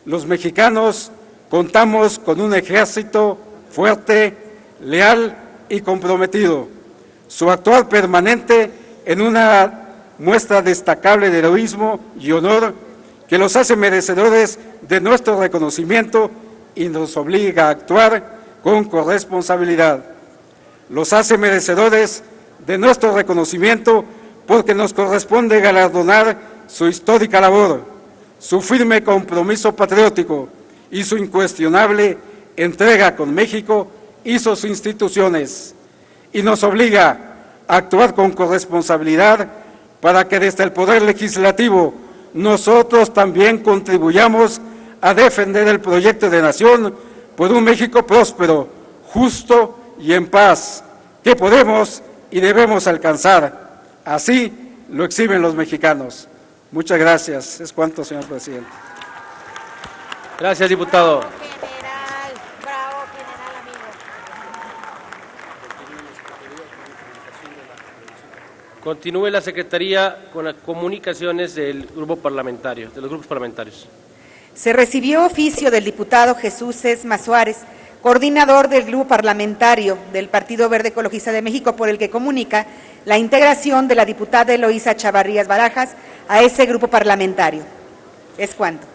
los mexicanos contamos con un ejército fuerte, leal y comprometido. Su actuar permanente en una muestra destacable de heroísmo y honor que los hace merecedores de nuestro reconocimiento y nos obliga a actuar con corresponsabilidad. Los hace merecedores de nuestro reconocimiento porque nos corresponde galardonar su histórica labor, su firme compromiso patriótico y su incuestionable entrega con México y sus instituciones, y nos obliga a actuar con corresponsabilidad para que desde el Poder Legislativo nosotros también contribuyamos a defender el proyecto de nación por un México próspero, justo y en paz, que podemos y debemos alcanzar. Así lo exhiben los mexicanos. Muchas gracias. Es cuanto, señor presidente. Gracias, diputado. Bravo, general, amigo. Continúe la Secretaría con las comunicaciones del grupo parlamentario, de los grupos parlamentarios. Se recibió oficio del diputado Jesús Sesma Suárez, coordinador del grupo parlamentario del Partido Verde Ecologista de México, por el que comunica la integración de la diputada Eloísa Chavarrías Barajas a ese grupo parlamentario. ¿Es cuánto?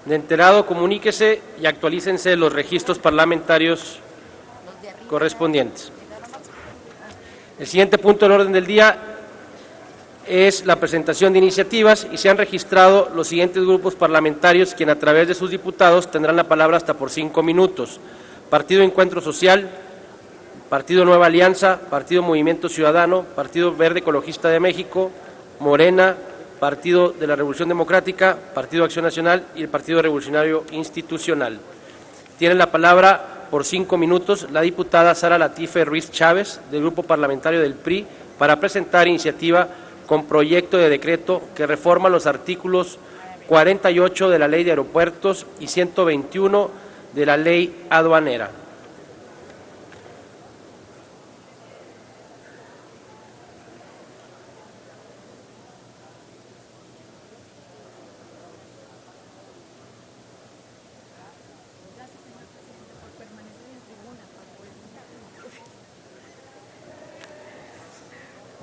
De enterado, comuníquese y actualícense los registros parlamentarios correspondientes. El siguiente punto del orden del día es la presentación de iniciativas y se han registrado los siguientes grupos parlamentarios, quienes a través de sus diputados tendrán la palabra hasta por 5 minutos. Partido Encuentro Social, Partido Nueva Alianza, Partido Movimiento Ciudadano, Partido Verde Ecologista de México, Morena, Partido de la Revolución Democrática, Partido Acción Nacional y el Partido Revolucionario Institucional. Tiene la palabra por 5 minutos la diputada Sara Latife Ruiz Chávez, del Grupo Parlamentario del PRI, para presentar iniciativa con proyecto de decreto que reforma los artículos 48 de la Ley de Aeropuertos y 121 de la Ley Aduanera.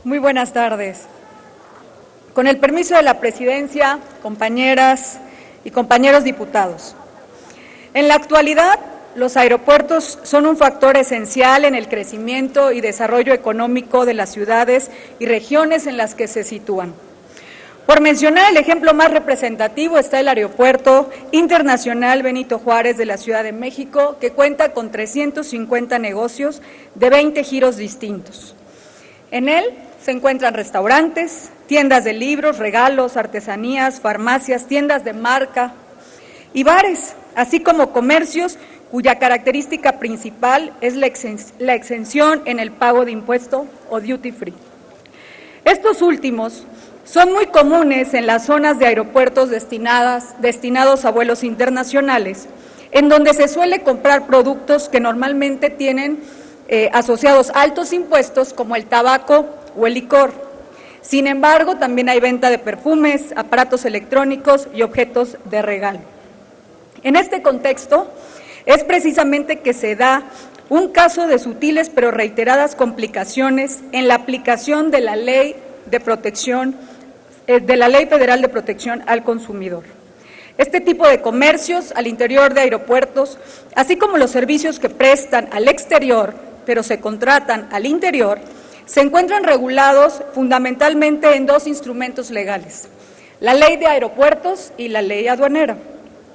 Muy buenas tardes. Con el permiso de la Presidencia, compañeras y compañeros diputados. En la actualidad, los aeropuertos son un factor esencial en el crecimiento y desarrollo económico de las ciudades y regiones en las que se sitúan. Por mencionar el ejemplo más representativo está el Aeropuerto Internacional Benito Juárez de la Ciudad de México, que cuenta con 350 negocios de 20 giros distintos. En él se encuentran restaurantes, tiendas de libros, regalos, artesanías, farmacias, tiendas de marca y bares, así como comercios cuya característica principal es la exención en el pago de impuesto o duty free. Estos últimos son muy comunes en las zonas de aeropuertos destinados a vuelos internacionales, en donde se suele comprar productos que normalmente tienen asociados altos impuestos como el tabaco o el licor. Sin embargo, también hay venta de perfumes, aparatos electrónicos y objetos de regalo. En este contexto, es precisamente que se da un caso de sutiles pero reiteradas complicaciones en la aplicación de la Ley Federal de Protección al Consumidor. Este tipo de comercios al interior de aeropuertos, así como los servicios que prestan al exterior, pero se contratan al interior, se encuentran regulados fundamentalmente en 2 instrumentos legales, la Ley de Aeropuertos y la Ley Aduanera.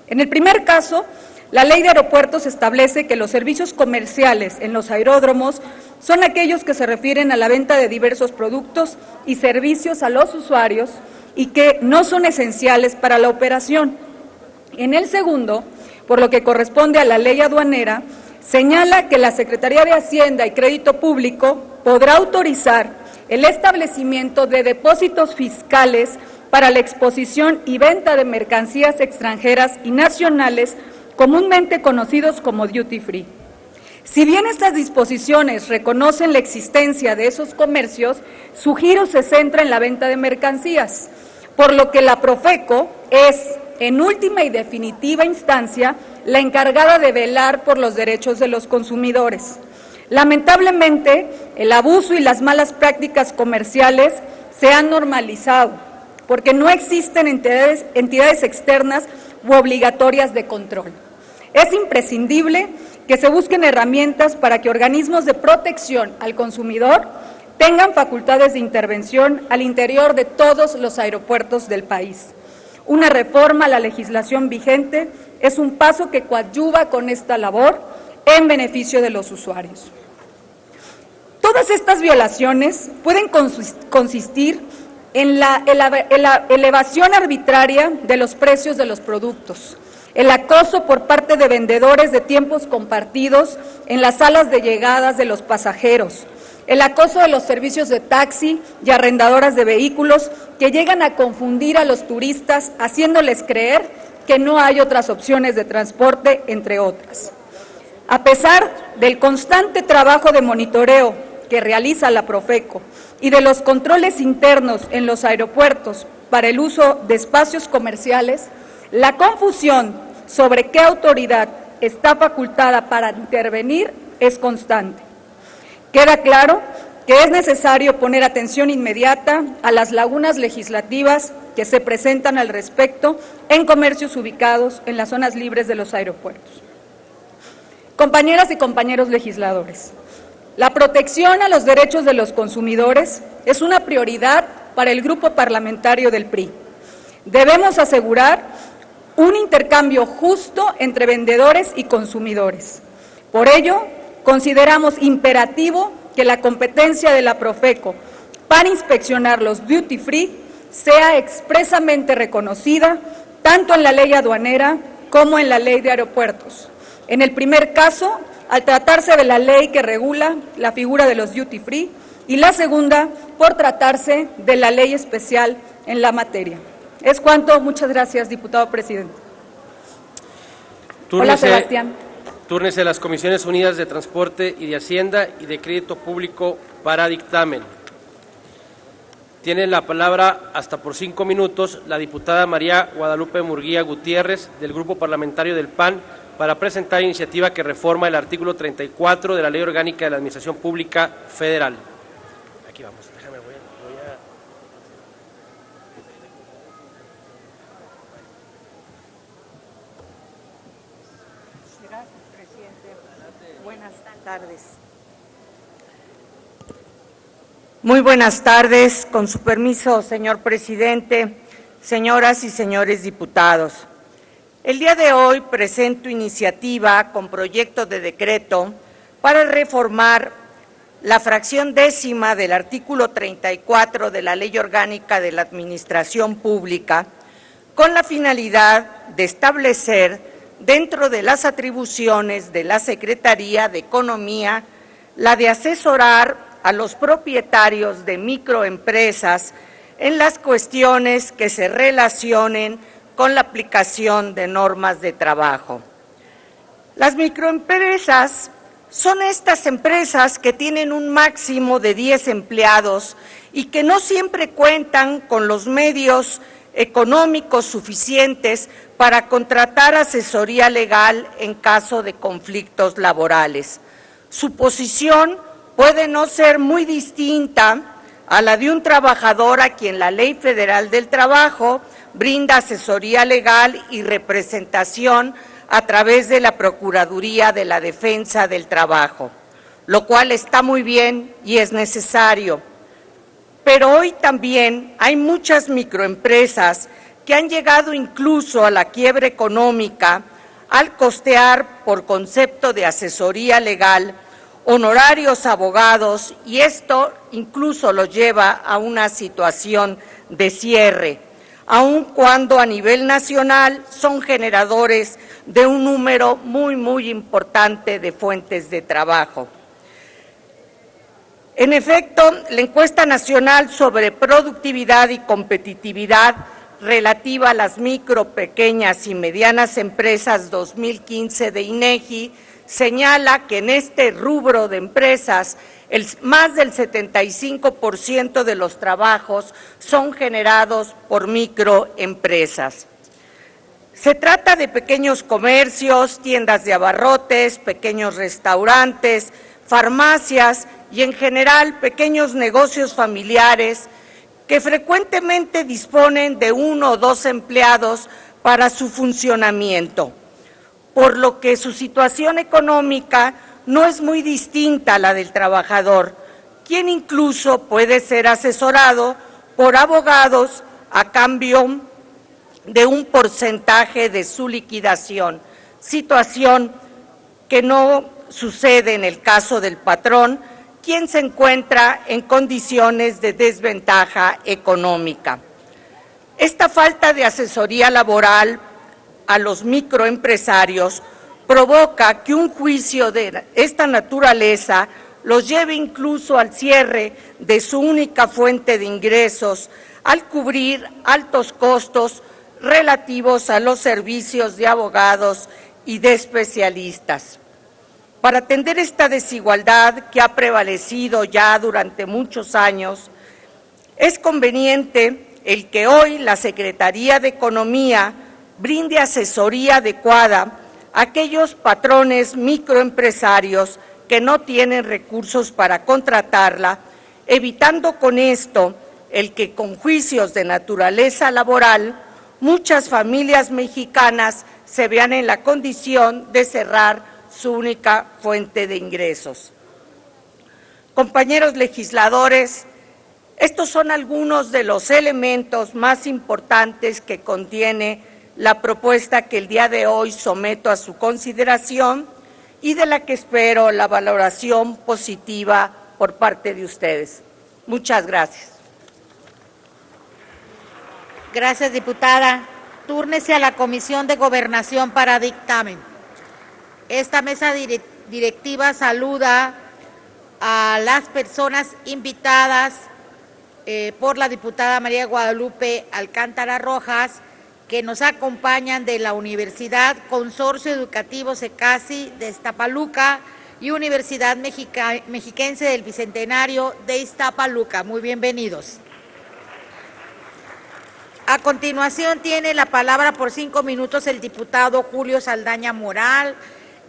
En el primer caso, la Ley de Aeropuertos establece que los servicios comerciales en los aeródromos son aquellos que se refieren a la venta de diversos productos y servicios a los usuarios y que no son esenciales para la operación. En el segundo, por lo que corresponde a la Ley Aduanera, señala que la Secretaría de Hacienda y Crédito Público podrá autorizar el establecimiento de depósitos fiscales para la exposición y venta de mercancías extranjeras y nacionales, comúnmente conocidos como duty free. Si bien estas disposiciones reconocen la existencia de esos comercios, su giro se centra en la venta de mercancías, por lo que la Profeco es, en última y definitiva instancia, la encargada de velar por los derechos de los consumidores. Lamentablemente, el abuso y las malas prácticas comerciales se han normalizado, porque no existen entidades externas u obligatorias de control. Es imprescindible que se busquen herramientas para que organismos de protección al consumidor tengan facultades de intervención al interior de todos los aeropuertos del país. Una reforma a la legislación vigente es un paso que coadyuva con esta labor en beneficio de los usuarios. Todas estas violaciones pueden consistir en la elevación arbitraria de los precios de los productos, el acoso por parte de vendedores de tiempos compartidos en las salas de llegadas de los pasajeros, el acoso de los servicios de taxi y arrendadoras de vehículos que llegan a confundir a los turistas haciéndoles creer que no hay otras opciones de transporte, entre otras. A pesar del constante trabajo de monitoreo que realiza la Profeco y de los controles internos en los aeropuertos para el uso de espacios comerciales, la confusión sobre qué autoridad está facultada para intervenir es constante. Queda claro que es necesario poner atención inmediata a las lagunas legislativas que se presentan al respecto en comercios ubicados en las zonas libres de los aeropuertos. Compañeras y compañeros legisladores, la protección a los derechos de los consumidores es una prioridad para el Grupo Parlamentario del PRI. Debemos asegurar un intercambio justo entre vendedores y consumidores. Por ello, consideramos imperativo que la competencia de la Profeco para inspeccionar los duty free sea expresamente reconocida tanto en la ley aduanera como en la ley de aeropuertos. En el primer caso, al tratarse de la ley que regula la figura de los duty free, y la segunda, por tratarse de la ley especial en la materia. Es cuanto. Muchas gracias, diputado presidente. Hola, Sebastián. Túrnese las Comisiones Unidas de Transporte y de Hacienda y de Crédito Público para dictamen. Tiene la palabra hasta por 5 minutos la diputada María Guadalupe Murguía Gutiérrez, del Grupo Parlamentario del PAN, para presentar iniciativa que reforma el artículo 34 de la Ley Orgánica de la Administración Pública Federal. Aquí vamos, déjame, voy a... Gracias, presidente. Buenas tardes. Muy buenas tardes. Con su permiso, señor presidente, señoras y señores diputados. El día de hoy presento iniciativa con proyecto de decreto para reformar la fracción 10ª del artículo 34 de la Ley Orgánica de la Administración Pública, con la finalidad de establecer dentro de las atribuciones de la Secretaría de Economía la de asesorar a los propietarios de microempresas en las cuestiones que se relacionen con la aplicación de normas de trabajo. Las microempresas son estas empresas que tienen un máximo de 10 empleados y que no siempre cuentan con los medios económicos suficientes para contratar asesoría legal en caso de conflictos laborales. Su posición puede no ser muy distinta a la de un trabajador a quien la Ley Federal del Trabajo brinda asesoría legal y representación a través de la Procuraduría de la Defensa del Trabajo, lo cual está muy bien y es necesario. Pero hoy también hay muchas microempresas que han llegado incluso a la quiebra económica al costear por concepto de asesoría legal honorarios abogados, y esto incluso los lleva a una situación de cierre, aun cuando a nivel nacional son generadores de un número muy importante de fuentes de trabajo. En efecto, la encuesta nacional sobre productividad y competitividad relativa a las micro, pequeñas y medianas empresas 2015 de INEGI señala que en este rubro de empresas más del 75% de los trabajos son generados por microempresas. Se trata de pequeños comercios, tiendas de abarrotes, pequeños restaurantes, farmacias y en general pequeños negocios familiares que frecuentemente disponen de 1 o 2 empleados para su funcionamiento, por lo que su situación económica no es muy distinta a la del trabajador, quien incluso puede ser asesorado por abogados a cambio de un porcentaje de su liquidación, situación que no sucede en el caso del patrón, quien se encuentra en condiciones de desventaja económica. Esta falta de asesoría laboral a los microempresarios provoca que un juicio de esta naturaleza los lleve incluso al cierre de su única fuente de ingresos, al cubrir altos costos relativos a los servicios de abogados y de especialistas. Para atender esta desigualdad que ha prevalecido ya durante muchos años, es conveniente el que hoy la Secretaría de Economía brinde asesoría adecuada a aquellos patrones microempresarios que no tienen recursos para contratarla evitando con esto el que con juicios de naturaleza laboral muchas familias mexicanas se vean en la condición de cerrar su única fuente de ingresos. Compañeros legisladores, estos son algunos de los elementos más importantes que contiene la propuesta que el día de hoy someto a su consideración y de la que espero la valoración positiva por parte de ustedes. Muchas gracias. Gracias, diputada. Túrnese a la Comisión de Gobernación para dictamen. Esta mesa directiva saluda a las personas invitadas por la diputada María Guadalupe Alcántara Rojas, que nos acompañan de la Universidad Consorcio Educativo CECASI de Iztapaluca y Universidad Mexiquense del Bicentenario de Iztapaluca. Muy bienvenidos. A continuación tiene la palabra por 5 minutos el diputado Julio Saldaña Moral,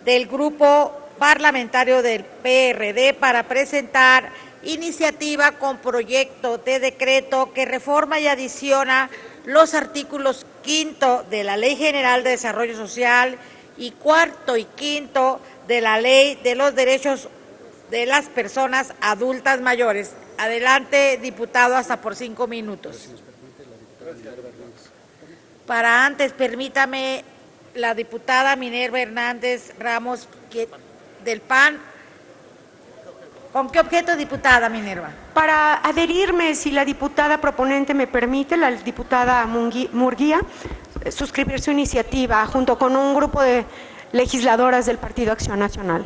del Grupo Parlamentario del PRD, para presentar iniciativa con proyecto de decreto que reforma y adiciona los artículos 5 de la Ley General de Desarrollo Social y 4 y 5 de la Ley de los Derechos de las Personas Adultas Mayores. Adelante, diputado, hasta por 5 minutos. Para antes, permítame, la diputada Minerva Hernández Ramos, del PAN. ¿Con qué objeto, diputada Minerva? Para adherirme, si la diputada proponente me permite, la diputada Murguía, suscribir su iniciativa junto con un grupo de legisladoras del Partido Acción Nacional.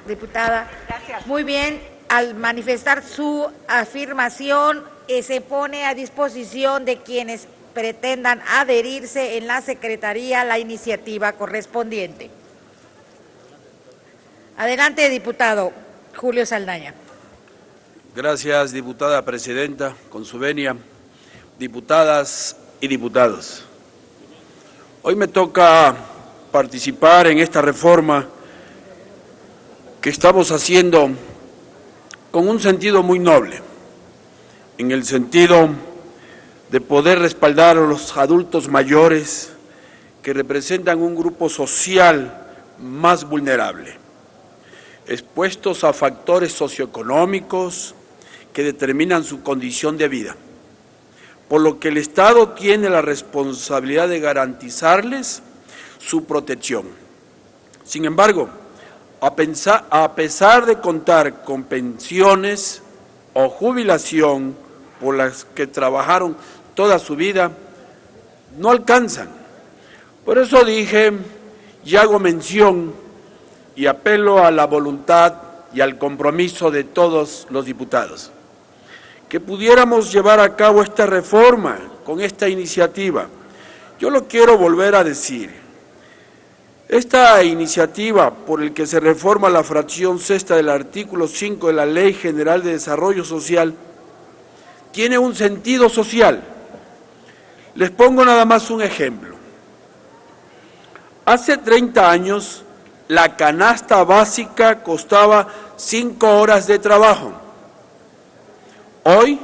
Diputada, gracias. Muy bien, al manifestar su afirmación, se pone a disposición de quienes pretendan adherirse en la Secretaría la iniciativa correspondiente. Adelante, diputado Julio Saldaña. Gracias, diputada presidenta, con su venia, diputadas y diputados. Hoy me toca participar en esta reforma que estamos haciendo con un sentido muy noble, en el sentido de poder respaldar a los adultos mayores que representan un grupo social más vulnerable, expuestos a factores socioeconómicos que determinan su condición de vida, por lo que el Estado tiene la responsabilidad de garantizarles su protección. Sin embargo, a pesar de contar con pensiones o jubilación por las que trabajaron toda su vida, no alcanzan. Por eso dije y hago mención y apelo a la voluntad y al compromiso de todos los diputados, que pudiéramos llevar a cabo esta reforma con esta iniciativa. Yo lo quiero volver a decir. Esta iniciativa por el que se reforma la fracción sexta del artículo 5 de la Ley General de Desarrollo Social tiene un sentido social. Les pongo nada más un ejemplo. Hace 30 años, la canasta básica costaba 5 horas de trabajo. Hoy